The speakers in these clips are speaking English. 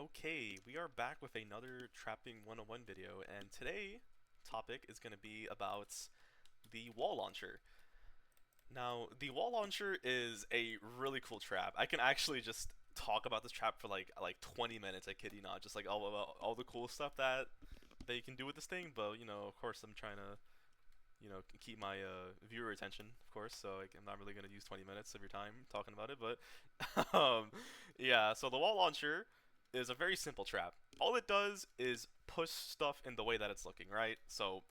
Okay, we are back with another Trapping 101 video, and today topic is going to be about the wall launcher. Now, the wall launcher is a really cool trap. I can actually just talk about this trap for like 20 minutes. I kid you not, just like all about all the cool stuff that they can do with this thing. But of course, I'm trying to keep my viewer attention, of course. So I'm not really going to use 20 minutes of your time talking about it. But um, yeah, so the wall launcher is a very simple trap. All it does is push stuff in the way that it's looking, right? So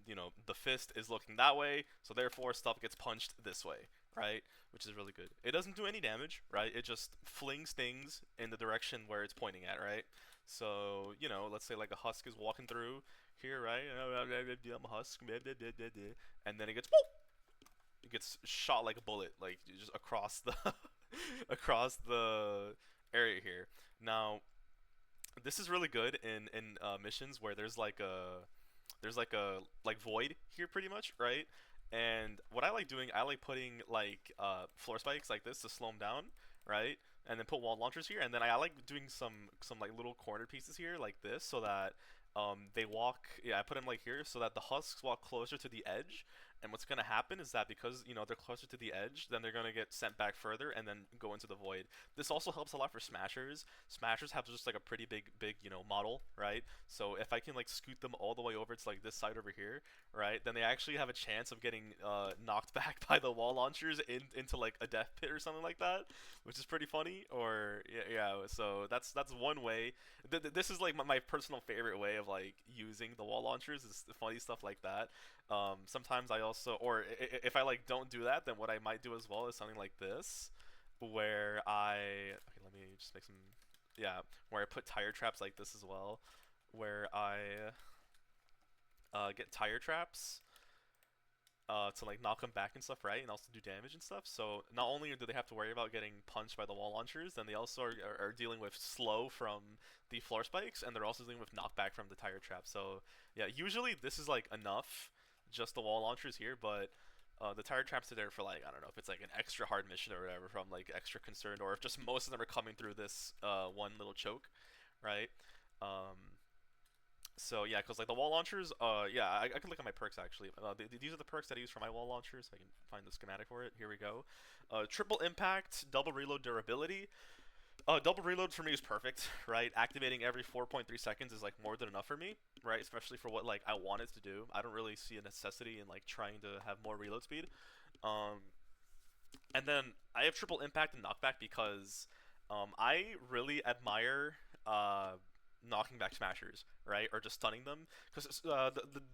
the fist is looking that way, so therefore stuff gets punched this way, right? Which is really good. It doesn't do any damage, right? It just flings things in the direction where it's pointing at, right? So, let's say like a husk is walking through here, right? I'm a husk, and then it gets shot like a bullet, like just across the across the area here. Now, this is really good in missions where there's like void here pretty much, right? And what I like doing, I like putting like floor spikes like this to slow them down, right? And then put wall launchers here, and then I like doing some like little corner pieces here like this, so that they walk. Yeah, I put them like here so that the husks walk closer to the edge. And what's gonna happen is that because they're closer to the edge, then they're gonna get sent back further and then go into the void. This also helps a lot for smashers. Smashers have just like a pretty big model, right? So if I can like scoot them all the way over to like this side over here, right, then they actually have a chance of getting knocked back by the wall launchers into like a death pit or something like that, which is pretty funny. Or yeah. So that's one way. This is like my personal favorite way of like using the wall launchers is the funny stuff like that. Sometimes I also, or if I like don't do that, then what I might do as well is something like this, where okay, let me just make some, yeah, where I put tire traps like this as well, where I get tire traps to like knock them back and stuff, right, and also do damage and stuff. So not only do they have to worry about getting punched by the wall launchers, then they also are dealing with slow from the floor spikes, and they're also dealing with knockback from the tire trap. So yeah, usually this is like enough, just the wall launchers here, but the tire traps are there for like I don't know if it's like an extra hard mission or whatever, from like extra concerned, or if just most of them are coming through this one little choke, right? Um, so yeah, because like the wall launchers, yeah, I can look at my perks actually. These are the perks that I use for my wall launchers. I can find the schematic for it. Here we go. Triple impact, double reload durability. Double reload for me is perfect, right? Activating every 4.3 seconds is like more than enough for me, right? Especially for what like I want it to do. I don't really see a necessity in like trying to have more reload speed. Um, and then I have triple impact and knockback because I really admire knocking back smashers, right? Or just stunning them, because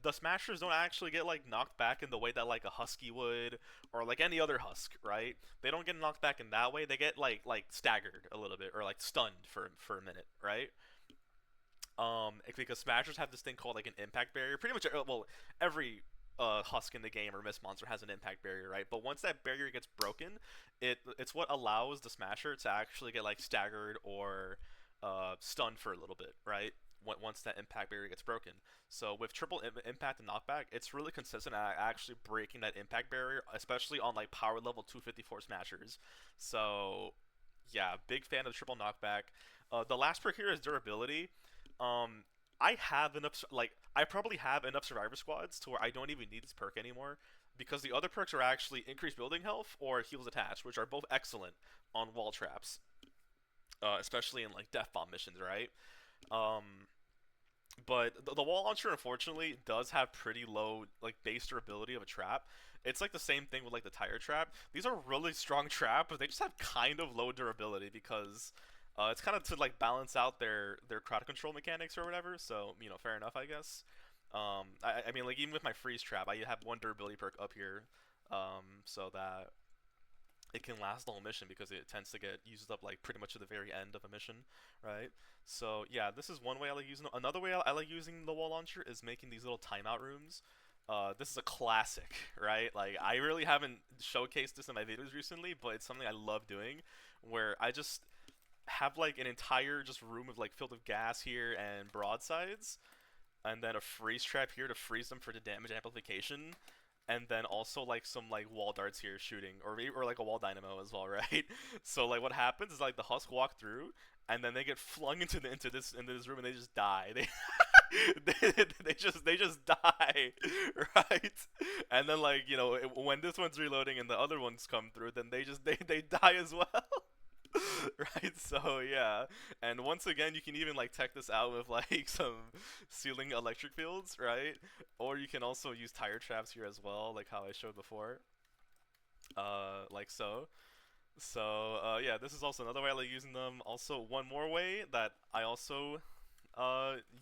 the smashers don't actually get like knocked back in the way that like a husky would, or like any other husk, right? They don't get knocked back in that way. They get like staggered a little bit, or like stunned for a minute, right? Because smashers have this thing called like an impact barrier. Pretty much, well, every husk in the game or mist monster has an impact barrier, right? But once that barrier gets broken, it's what allows the smasher to actually get like staggered or stunned for a little bit, right? Once that impact barrier gets broken. So with triple impact and knockback, it's really consistent at actually breaking that impact barrier, especially on like power level 254 smashers. So yeah, big fan of the triple knockback. The last perk here is durability. Um, I have enough, like, I probably have enough survivor squads to where I don't even need this perk anymore, because the other perks are actually increased building health or heals attached, which are both excellent on wall traps, especially in like death bomb missions, right? Um, but the wall launcher unfortunately does have pretty low like base durability of a trap. It's like the same thing with like the tire trap. These are really strong traps, but they just have kind of low durability because it's kind of to like balance out their crowd control mechanics or whatever. So fair enough, I guess. I mean, like even with my freeze trap, I have one durability perk up here, so that it can last the whole mission because it tends to get used up like pretty much at the very end of a mission, right? So yeah, this is one way I like using it. Another way I like using the wall launcher is making these little timeout rooms. This is a classic, right? Like I really haven't showcased this in my videos recently, but it's something I love doing, where I just have like an entire just room of like filled with gas here and broadsides, and then a freeze trap here to freeze them for the damage amplification, and then also like some like wall darts here shooting, or like a wall dynamo as well, right? So like what happens is like the husk walk through, and then they get flung into this room and they just die. They just die, right? And then like when this one's reloading and the other ones come through, then they die as well. Right, so yeah, and once again you can even like tech this out with like some ceiling electric fields, right? Or you can also use tire traps here as well, like how I showed before, like so. So yeah, this is also another way I like using them. Also, one more way that I also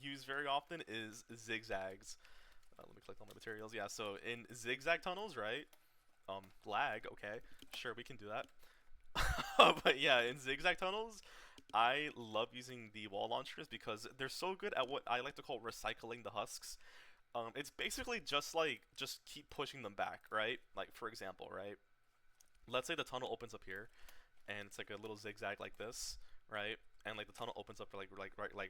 use very often is zigzags. Let me click on my materials. Yeah, so in zigzag tunnels, right? Lag. Okay, sure, we can do that. But yeah, in zigzag tunnels, I love using the wall launchers because they're so good at what I like to call recycling the husks. It's basically just keep pushing them back, right? Like for example, right? Let's say the tunnel opens up here, and it's like a little zigzag like this, right? And like the tunnel opens up like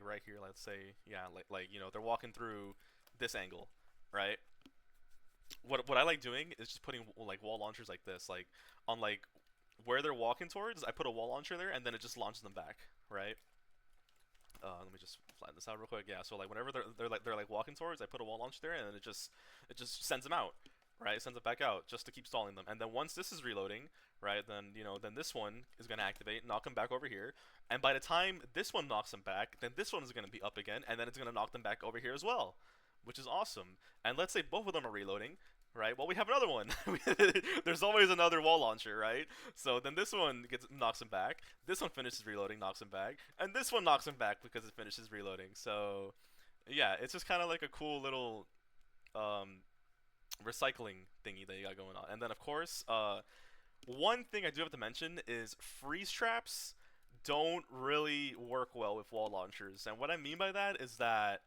right here. Let's say, yeah, like they're walking through this angle, right? What I like doing is just putting like wall launchers like this, like on like where they're walking towards. I put a wall launcher there, and then it just launches them back, right? Let me just flatten this out real quick. Yeah, so like whenever they're like walking towards, I put a wall launcher there, and then it just sends them out, right? It sends it back out just to keep stalling them. And then once this is reloading, right, then this one is gonna activate, knock them back over here, and by the time this one knocks them back, then this one is gonna be up again, and then it's gonna knock them back over here as well, which is awesome. And let's say both of them are reloading, right? Well, we have another one. There's always another wall launcher, right? So then this one knocks him back. This one finishes reloading, knocks him back, and this one knocks him back because it finishes reloading. So yeah, it's just kind of like a cool little um, recycling thingy that you got going on. And then of course, one thing I do have to mention is freeze traps don't really work well with wall launchers. And what I mean by that is that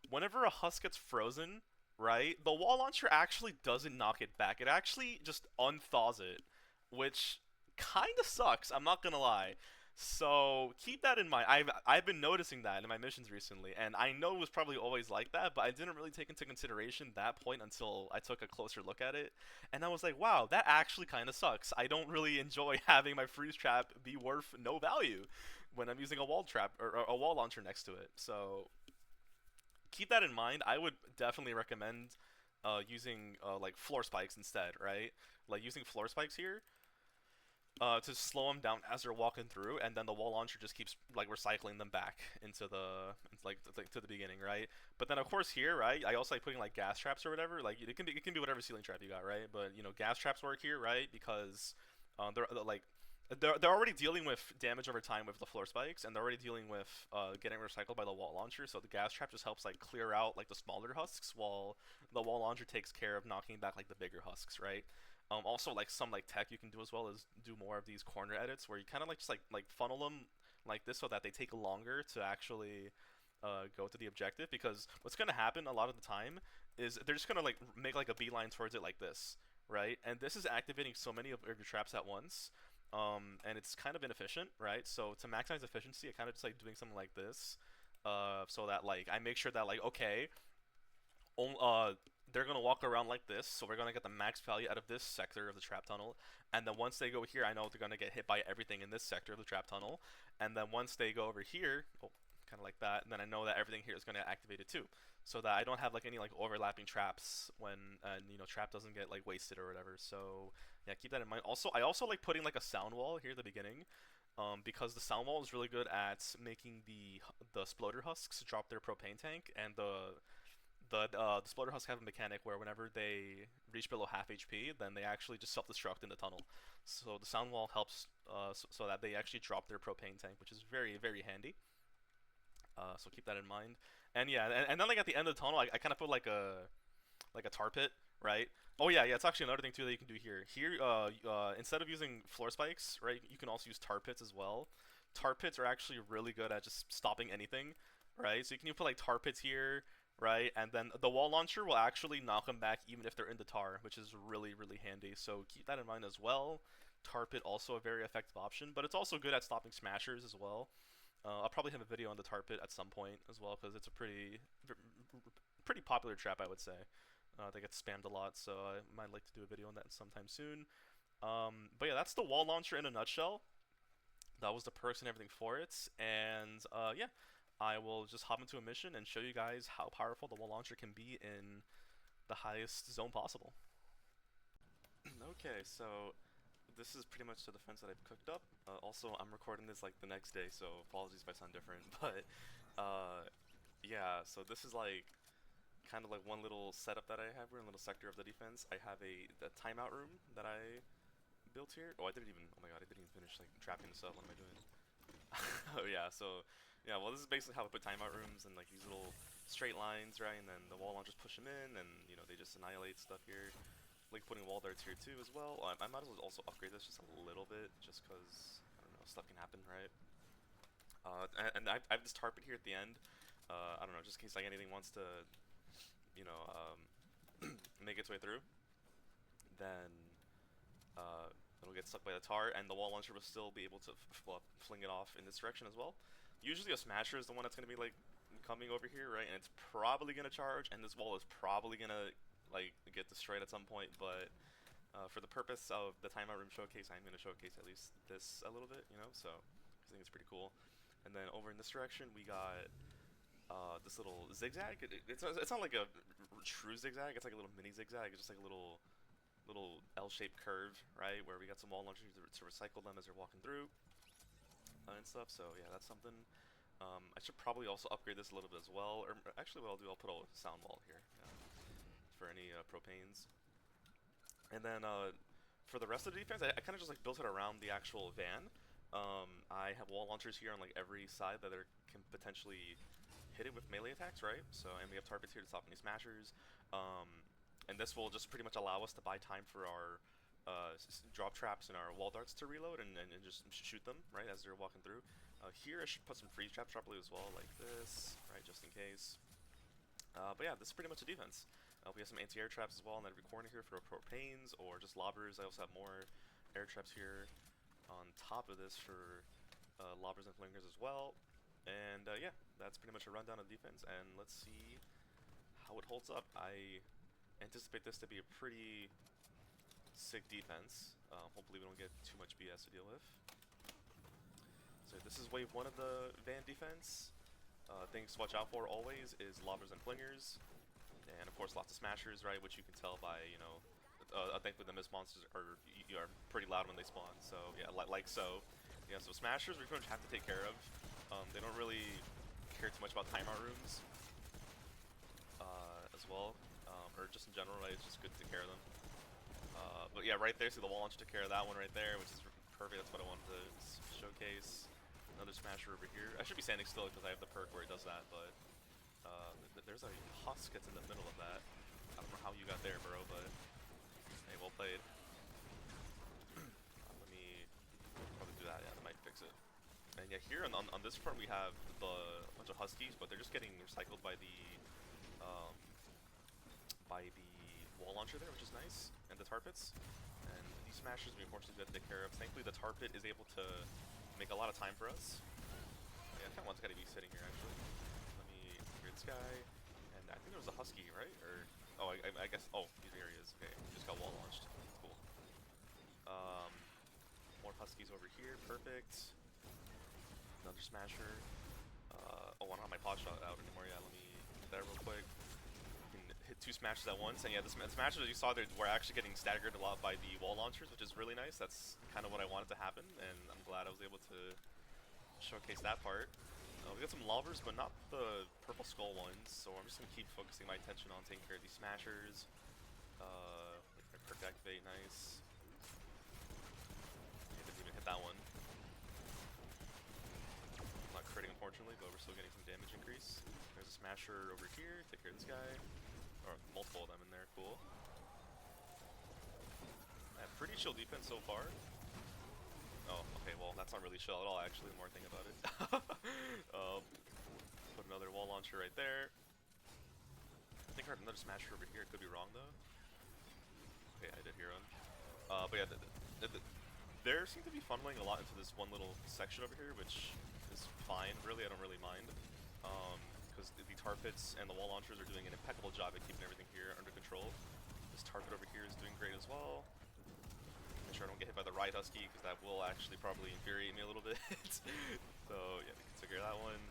whenever a husk gets frozen, right, the wall launcher actually doesn't knock it back. It actually just unthaws it, which kind of sucks. I'm not gonna lie. So keep that in mind. I've been noticing that in my missions recently, and I know it was probably always like that, but I didn't really take into consideration that point until I took a closer look at it, and I was like, wow, that actually kind of sucks. I don't really enjoy having my freeze trap be worth no value when I'm using a wall trap or a wall launcher next to it. So keep that in mind. I would definitely recommend using like floor spikes instead, right? Like using floor spikes here to slow them down as they're walking through, and then the wall launcher just keeps like recycling them back into the beginning, right? But then of course here, right? I also like putting like gas traps or whatever. Like it can be whatever ceiling trap you got, right? But gas traps work here, right? Because they're like they're already dealing with damage over time with the floor spikes, and they're already dealing with getting recycled by the wall launcher. So the gas trap just helps like clear out like the smaller husks, while the wall launcher takes care of knocking back like the bigger husks, right? Also, like some like tech you can do as well is do more of these corner edits where you kind of like just like funnel them like this so that they take longer to actually go to the objective. Because what's gonna happen a lot of the time is they're just gonna like make like a beeline towards it like this, right? And this is activating so many of your traps at once, and it's kind of inefficient, right? So to maximize efficiency, I kind of just like doing something like this, so that like I make sure that like okay, they're gonna walk around like this, so we're gonna get the max value out of this sector of the trap tunnel. And then once they go here, I know they're gonna get hit by everything in this sector of the trap tunnel. And then once they go over here, oh, kind of like that, and then I know that everything here is gonna activate it too, so that I don't have like any like overlapping traps when trap doesn't get like wasted or whatever. So yeah, keep that in mind. Also, I also like putting like a sound wall here at the beginning. Because the sound wall is really good at making the sploder husks drop their propane tank, and the Sploder Husks have a mechanic where whenever they reach below half HP, then they actually just self-destruct in the tunnel. So the sound wall helps so that they actually drop their propane tank, which is very, very handy. So keep that in mind. And yeah, and then like at the end of the tunnel, I kind of put like a tar pit, right? Oh yeah, yeah. It's actually another thing too that you can do here. Here, instead of using floor spikes, right, you can also use tar pits as well. Tar pits are actually really good at just stopping anything, right? So you can put like tar pits here, right? And then the wall launcher will actually knock them back even if they're in the tar, which is really, really handy. So keep that in mind as well. Tar pit also a very effective option, but it's also good at stopping smashers as well. I'll probably have a video on the tar pit at some point as well because it's a pretty popular trap, I would say. They get spammed a lot, so I might like to do a video on that sometime soon. But yeah, that's the wall launcher in a nutshell. That was the perks and everything for it, and yeah, I will just hop into a mission and show you guys how powerful the wall launcher can be in the highest zone possible. Okay, so this is pretty much the defense that I've cooked up. Also, I'm recording this like the next day, so apologies if I sound different. But uh, yeah, so this is like kind of like one little setup that I have here, a little sector of the defense. I have the timeout room that I built here. Oh, I didn't even. Oh my god, I didn't even finish like trapping this up. What am I doing? Oh yeah, so yeah, well this is basically how I put timeout rooms and like these little straight lines, right? And then the wall launchers push them in, and you know they just annihilate stuff here. Like putting wall darts here too as well. I might as well also upgrade this just a little bit, just cause I don't know, stuff can happen, right? And I have this target here at the end. I don't know, just in case like anything wants to, you know, make its way through, then uh, it'll get stuck by the tar, and the wall launcher will still be able to fling it off in this direction as well. Usually a smasher is the one that's gonna be like coming over here, right? And it's probably gonna charge, and this wall is probably gonna like get destroyed at some point. But for the purpose of the timeout room showcase, I'm gonna showcase at least this a little bit, you know. So I think it's pretty cool. And then over in this direction, we got this little zigzag. It's not like a true zigzag. It's like a little mini zigzag. It's just like a little L-shaped curve, right? Where we got some wall launchers to recycle them as they're walking through and stuff. So yeah, that's something. I should probably also upgrade this a little bit as well. Or actually, what I'll do, I'll put a sound wall here for any propanes. And then for the rest of the defense, I kind of just like built it around the actual van. I have wall launchers here on like every side that can potentially hit it with melee attacks, right? So, and we have targets here to stop any smashers. And this will just pretty much allow us to buy time for our drop traps and our wall darts to reload and just shoot them, right, as they're walking through. Here I should put some freeze traps probably as well, like this, right, just in case. But yeah, this is pretty much a defense. We have some anti-air traps as well in every corner here for propanes or just lobbers. I also have more air traps here on top of this for lobbers and flingers as well. And yeah, that's pretty much a rundown of defense. And let's see how it holds up. I anticipate this to be a pretty sick defense. Hopefully we don't get too much BS to deal with. So this is wave 1 of the van defense. Things to watch out for always is lobbers and flingers. And of course lots of smashers, right, which you can tell by, you know, thankfully the mist monsters are pretty loud when they spawn. So yeah, like so. Yeah, so smashers we pretty much have to take care of. They don't really care too much about timeout rooms as well, or just in general, right? It's just good to take care of them. But yeah, right there, see the wall launcher took care of that one right there, which is perfect. That's what I wanted to showcase. Another smasher over here. I should be standing still because I have the perk where it does that, but there's a HUSKS that's in the middle of that. I don't know how you got there, bro, but hey, well played. Let me probably do that. Yeah, that might fix it. And yeah, here on this front we have a bunch of HUSKS, but they're just getting recycled by the wall launcher there, which is nice, and the tarpets. And these smashers we unfortunately have to take care of. Thankfully the tarpet is able to make a lot of time for us. Yeah, I kind of want this guy to be sitting here actually. Let me clear this guy. And I think there was a HUSKS, right? Or oh, I guess. Oh, here he is. Okay, he just got wall launched. Cool. More HUSKS over here. Perfect. Another smasher. Oh, I don't have my pot shot out anymore. Yeah, let me hit that real quick. Hit 2 smashes at once, and yeah, the smashes as you saw there were actually getting staggered a lot by the wall launchers, which is really nice. That's kind of what I wanted to happen, and I'm glad I was able to showcase that part. We got some lobbers, but not the purple skull ones, so I'm just going to keep focusing my attention on taking care of these smashers. Perk activate, nice. I didn't even hit that one. I'm not critting unfortunately, but we're still getting some damage increase. There's a smasher over here, take care of this guy. Or multiple of them in there, cool. Yeah, pretty chill defense so far. Oh, okay, well, that's not really chill at all, actually, the more I think about it. Put another wall launcher right there. I think I heard another smasher over here, could be wrong, though. Okay, I did hear one. But yeah, there seem to be funneling a lot into this one little section over here, which is fine, really, I don't really mind. Because because the tar pits and the wall launchers are doing an impeccable job at keeping everything here under control. This tar pit over here is doing great as well. Make sure I don't get hit by the right husky, because that will actually probably infuriate me a little bit. So yeah, we can take care of that one.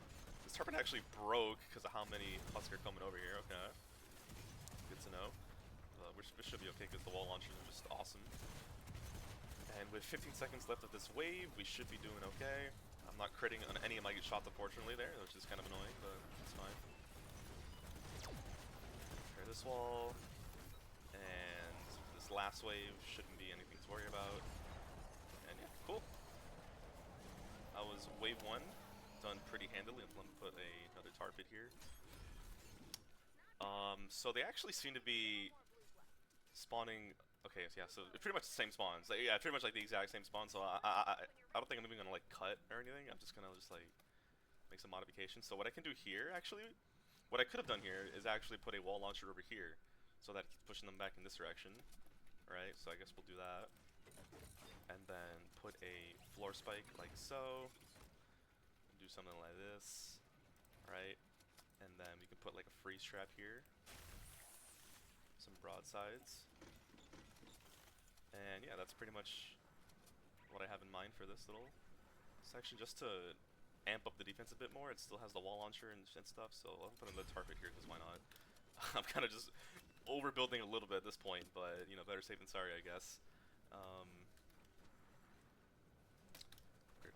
This tar pit actually broke because of how many husks are coming over here. Okay, good to know. We should be okay because the wall launchers are just awesome. And with 15 seconds left of this wave, we should be doing okay. I'm not critting on any of my shots, unfortunately, there, which is kind of annoying, but it's fine. Clear this wall. And this last wave shouldn't be anything to worry about. And yeah, cool. That was wave 1, done pretty handily. Let me put another tar pit here. So they actually seem to be spawning. Okay, so yeah, so it's pretty much the same spawns. Like, yeah, pretty much like the exact same spawn. So I don't think I'm even gonna like cut or anything. I'm just gonna like make some modifications. So what I can do here, actually, what I could have done here is actually put a wall launcher over here, so that it keeps pushing them back in this direction. Right. So I guess we'll do that, and then put a floor spike like so. Do something like this, right? And then we can put like a freeze trap here. Some broadsides. And yeah, that's pretty much what I have in mind for this little section, just to amp up the defense a bit more. It still has the wall launcher and stuff, so I'll put another tar pit here, because why not? I'm kind of just overbuilding a little bit at this point, but you know, better safe than sorry, I guess.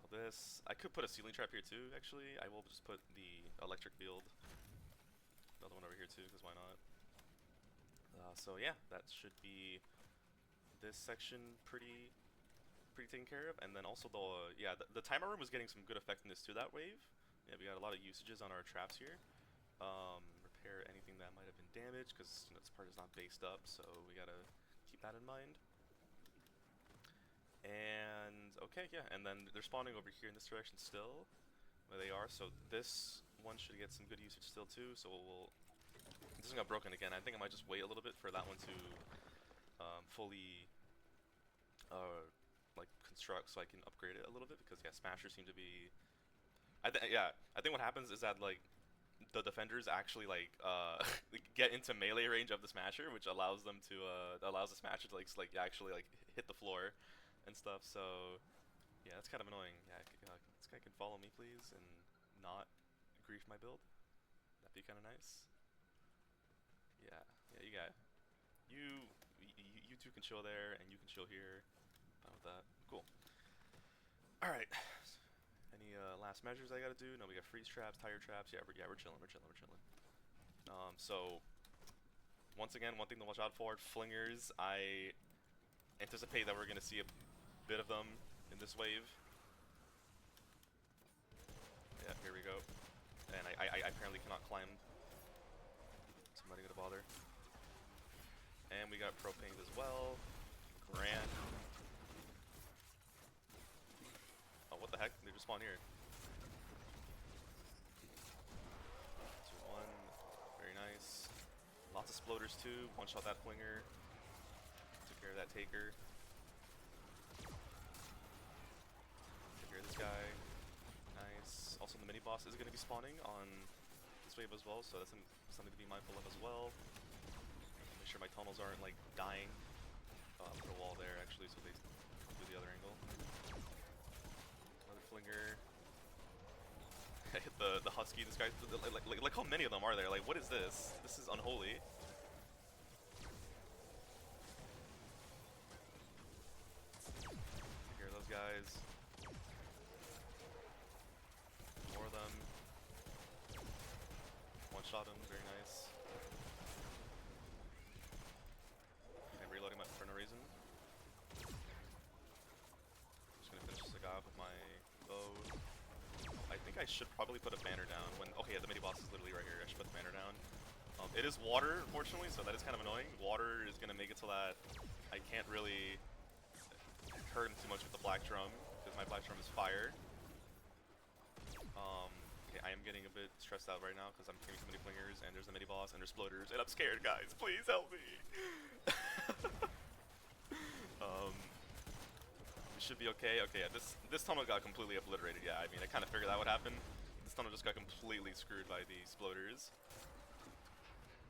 This. I could put a ceiling trap here too, actually. I will just put the electric field. Another one over here too, because why not? So yeah, that should be this section pretty taken care of. And then also the timer room was getting some good effectiveness to that wave. Yeah, we got a lot of usages on our traps here. Repair anything that might have been damaged, because you know, this part is not based up, so we gotta keep that in mind. And okay, yeah, and then they're spawning over here in this direction still, where they are. So this one should get some good usage still too. So this one got broken again. I think I might just wait a little bit for that one to fully like construct, so I can upgrade it a little bit, because yeah, smashers seem to be. I think what happens is that like the defenders actually like get into melee range of the smasher, which allows them to allows the smasher to like actually like hit the floor and stuff. So yeah, that's kind of annoying. Yeah, this guy can follow me, please, and not grief my build. That'd be kind of nice. Yeah, you two can chill there, and you can chill here. Fine with that. Cool. All right. Any last measures I gotta do? No, we got freeze traps, tire traps. Yeah, we're chilling. So once again, one thing to watch out for: flingers. I anticipate that we're gonna see a bit of them in this wave. Yeah, here we go. And I apparently cannot climb. Somebody gonna bother. And we got propane as well. Grand. Oh, what the heck? They just spawned here. 2-1. Very nice. Lots of sploders too. One shot that flinger. Took care of that taker. This guy. Nice. Also, the mini boss is going to be spawning on this wave as well, so that's something to be mindful of as well. Make sure my tunnels aren't like dying. Put a wall there actually, so they do the other angle. Another flinger. I hit the husky. This guy. Like how many of them are there? Like, what is this? This is unholy. Take care of those guys. Shot him, very nice. I'm reloading for no reason. Just gonna finish this guy off with my bow. I think I should probably put a banner down when. Okay, yeah, the mini boss is literally right here. I should put the banner down. It is water, unfortunately, so that is kind of annoying. Water is gonna make it so that I can't really hurt him too much with the black drum, because my black drum is fire. I am getting a bit stressed out right now because I'm getting so many flingers, and there's a mini boss, and there's sploders, and I'm scared, guys. Please help me. We should be okay. Okay, yeah, this tunnel got completely obliterated. Yeah, I mean, I kind of figured that would happen. tunnel just got completely screwed by the exploders.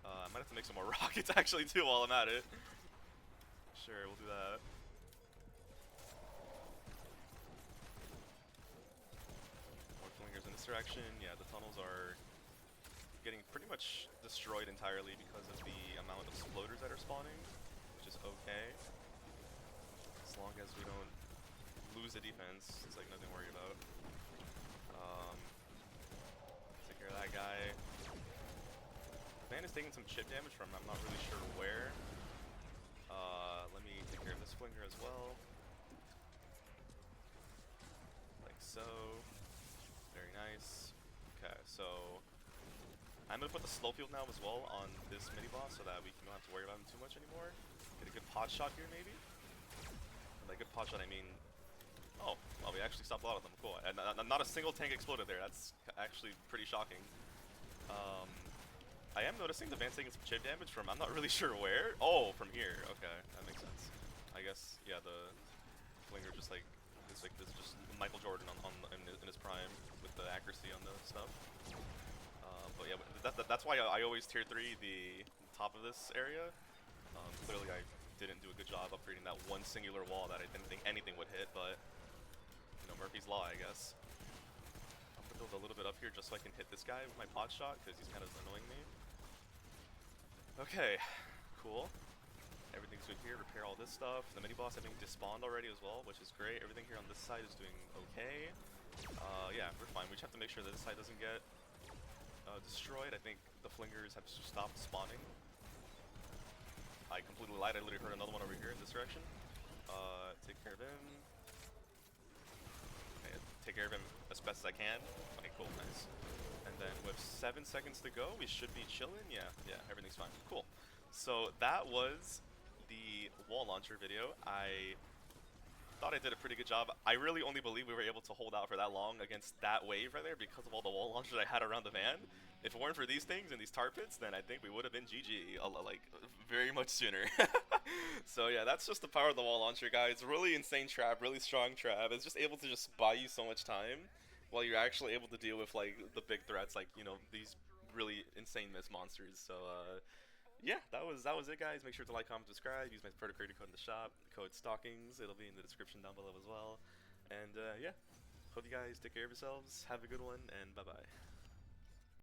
I might have to make some more rockets actually too while I'm at it. Sure, we'll do that. More flingers in this direction. Yeah, the tunnels are getting pretty much destroyed entirely because of the amount of exploders that are spawning, which is okay. As long as we don't lose the defense, it's like nothing to worry about. Take care of that guy. The van is taking some chip damage from I'm not really sure where. Let me take care of this flinger as well. Like so. Very nice. Okay, so I'm gonna put the slow field now as well on this mini boss so that we don't have to worry about him too much anymore. Get a good pot shot here maybe. And by good pot shot I mean, oh, well we actually stopped a lot of them. Cool. And not a single tank exploded there. That's actually pretty shocking. I am noticing the van's taking some chip damage from I'm not really sure where. Oh, from here. Okay, that makes sense. I guess yeah, the flinger just like it's like this just Michael Jordan in his prime with the accuracy on the stuff. But yeah, that's why I always tier 3 the top of this area. Clearly I didn't do a good job upgrading that one singular wall that I didn't think anything would hit, but you know, Murphy's Law, I guess. I'm gonna build a little bit up here just so I can hit this guy with my pot shot because he's kind of annoying me. Okay, cool. Everything's good here. Repair all this stuff. The mini boss I think despawned already as well, which is great. Everything here on this side is doing okay. Yeah, we're fine. We just have to make sure that this side doesn't get destroyed. I think the flingers have stopped spawning. I completely lied. I literally heard another one over here in this direction. Take care of him. Okay, take care of him as best as I can. Okay, cool, nice. And then with 7 seconds to go, we should be chilling. Yeah, everything's fine. Cool. So that was the wall launcher video. I thought I did a pretty good job. I really only believe we were able to hold out for that long against that wave right there because of all the wall launchers I had around the van. If it weren't for these things and these tar pits, then I think we would have been GG, like, very much sooner. So yeah, that's just the power of the wall launcher, guys. Really insane trap, really strong trap. It's just able to just buy you so much time while you're actually able to deal with, like, the big threats, like, you know, these really insane miss monsters. So, yeah, that was it, guys. Make sure to like, comment, subscribe. Use my product creator code in the shop, code STOCKINGS. It'll be in the description down below as well. And, yeah, hope you guys take care of yourselves. Have a good one, and bye-bye.